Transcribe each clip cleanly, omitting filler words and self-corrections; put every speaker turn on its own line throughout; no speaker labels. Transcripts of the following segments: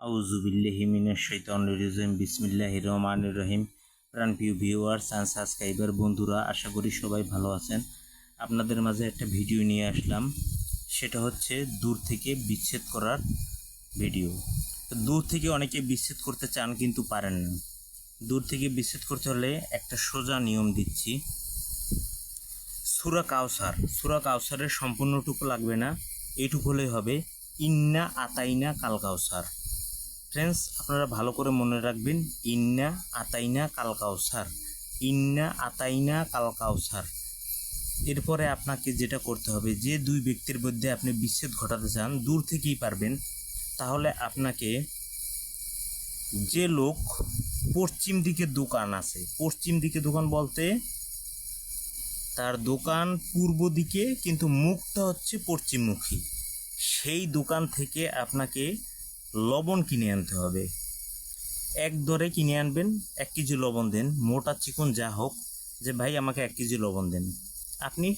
আউযুবিল্লাহি মিনাশ শাইতানির রাজিম বিসমিল্লাহির রহমানির রহিম। প্রাণপ্রিয় ভিউয়ার্স অ্যান্ড সাবস্ক্রাইবার বন্ধুরা, আশা করি সবাই ভালো আছেন। আপনাদের মাঝে একটা ভিডিও নিয়ে আসলাম, সেটা হচ্ছে দূর থেকে বিচ্ছেদ করার ভিডিও। তো দূর থেকে অনেকে বিচ্ছেদ করতে চান কিন্তু পারেন না। দূর থেকে বিচ্ছেদ করতে হলে একটা সোজা নিয়ম দিচ্ছি। সূরা কাউসারের সম্পূর্ণটুকু লাগবে না, এইটুকু হলেই হবে। ইন্না আতাইনা কাল কাউসার। ফ্রেন্ডস, আপনারা ভালো করে মনে রাখবেন, ইন্না আতাইনা কাল কাউসার, ইন্না আতাইনা কাল কাউসার। এরপরে আপনাকে যেটা করতে হবে, যে দুই ব্যক্তির মধ্যে আপনি বিচ্ছেদ ঘটাতে চান, দূর থেকেই পারবেন, তাহলে আপনাকে যে লোক পশ্চিম দিকে দোকান আছে, পশ্চিম দিকে দোকান বলতে তার দোকান পূর্ব দিকে কিন্তু মুখটা হচ্ছে পশ্চিমমুখী, সেই দোকান থেকে আপনাকে লবণ কিনে আনতে হবে। এক দরে কিনে আনবেন। 1 কেজি লবণ দেন, মোটা চিকন যা হোক, যে ভাই আমাকে 1 কেজি লবণ দেন। আপনি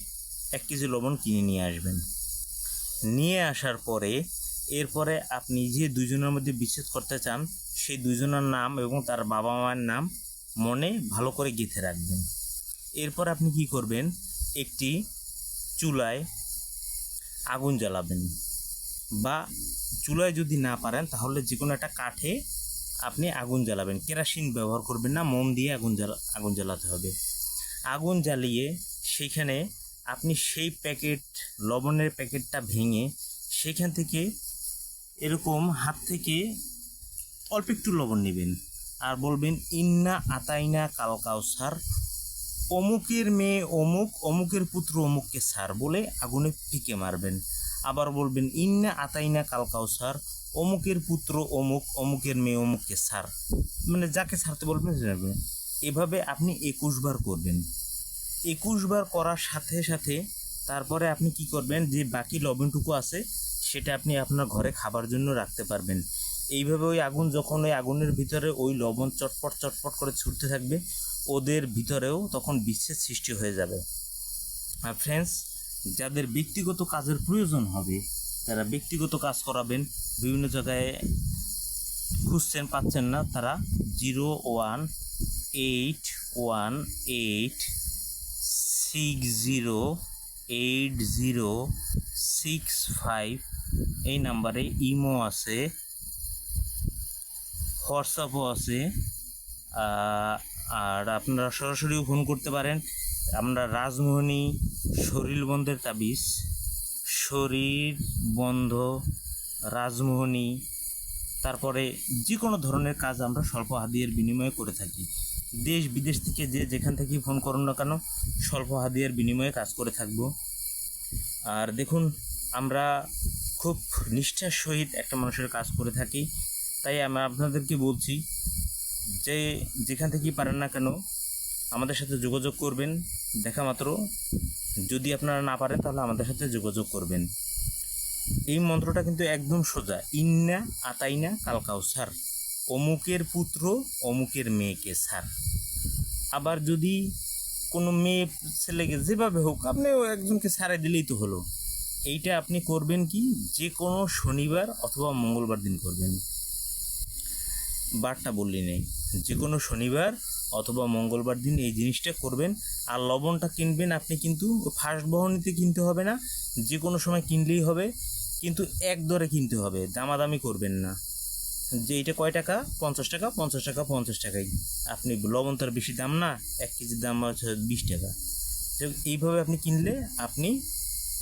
1 কেজি লবণ কিনে নিয়ে আসবেন। নিয়ে আসার পরে এরপরে আপনি যে দুজনের মধ্যে বিচ্ছেদ করতে চান, সেই দুজনের নাম এবং তার বাবা মায়ের নাম মনে ভালো করে গেঁথে রাখবেন। এরপর আপনি কি করবেন, একটি চুলায় আগুন জ্বালাবেন, বা চুলায় যদি না পারেন তাহলে যে কোনো একটা কাঠে আপনি আগুন জ্বালাবেন। কেরোসিন ব্যবহার করবেন না, মোম দিয়ে আগুন জ্বালাতে হবে। আগুন জ্বালিয়ে সেইখানে আপনি সেই লবণের প্যাকেটটা ভেঙে সেখান থেকে এরকম হাত থেকে অল্প একটু লবণ নেবেন আর বলবেন, ইন্না আতাইনা কাল কাউসার, অমুকের মেয়ে অমুক, অমুকের পুত্র অমুককে সার বলে আগুনে ফিকে মারবেন। আবার বলবেন, ইন্না আতাইনা কাল কাউসার, অমুকের পুত্র অমুক, অমুকের মেয়ে অমুককে সার, মানে যাকে ছাড়তে বলবেন যাবেন। এভাবে আপনি 21 বার করবেন। 21 বার করার সাথে সাথে তারপরে আপনি কি করবেন, যে বাকি লবণটুকু আছে সেটা আপনি আপনার ঘরে খাবার জন্য রাখতে পারবেন। এইভাবে ওই আগুন যখন ওই আগুনের ভিতরে ওই লবণ চটপট চটপট করে ছুটতে থাকবে, ওদের ভিতরেও তখন বিচ্ছেদ সৃষ্টি হয়ে যাবে। আর ফ্রেন্ডস, যাদের ব্যক্তিগত কাজের প্রয়োজন হবে, যারা ব্যক্তিগত কাজ করাবেন, বিভিন্ন জায়গায় খুঁজছেন পাচ্ছেন না, তারা 01818608065 এই নাম্বারে ইমো আছে, হোয়াটসঅ্যাপও আছে, আর আপনারা সরাসরিও ফোন করতে পারেন। আমরা রাজমোহনী শরীর বন্ধের তাবিজ, শরীর বন্ধ, রাজমোহনী, তারপরে যে কোনো ধরনের কাজ আমরা স্বল্প হাদিয়ার বিনিময়ে করে থাকি। দেশ বিদেশ থেকে যেখান থেকে ফোন করুন না কেন, স্বল্প হাদিয়ার বিনিময়ে কাজ করে থাকব। আর দেখুন, আমরা খুব নিষ্ঠার সহিত একটা মানুষের কাজ করে থাকি, তাই আমি আপনাদেরকে বলছি যে যেখান থেকেই পারেন না কেন আমাদের সাথে যোগাযোগ করবেন। দেখা মাত্র যদি আপনারা না পারেন তাহলে আমাদের সাথে যোগাযোগ করবেন। এই মন্ত্রটা কিন্তু একদম সোজা, ইন্না আতাইনা কাল কাউসার, অমুকের পুত্র অমুকের মেয়েকে সার। আবার যদি কোনো মেয়ে ছেলেকে যেভাবে হোক আপনি একজনকে সারে দিলেই তো হলো। এইটা আপনি করবেন কি, যে কোনো শনিবার অথবা মঙ্গলবার দিন করবেন। বারটা বললি নেই, যে কোনো শনিবার অথবা মঙ্গলবার দিন এই জিনিসটা করবেন। আর লবণটা কিনবেন আপনি কিন্তু ফার্স্ট বহনীতে কিনতে হবে না, যে কোনো সময় কিনলেই হবে, কিন্তু এক দরে কিনতে হবে, দামাদামি করবেন না। যে এটা কয় টাকা, 50 টাকা, 50 টাকা, 50 টাকাই। আপনি লবণ তার বেশি দাম না, 1 কেজির দাম হচ্ছে 20 টাকা। এইভাবে আপনি কিনলে আপনি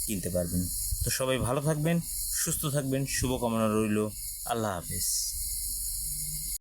কিনতে পারবেন। তো সবাই ভালো থাকবেন, সুস্থ থাকবেন, শুভকামনা রইল। আল্লাহ হাফেজ।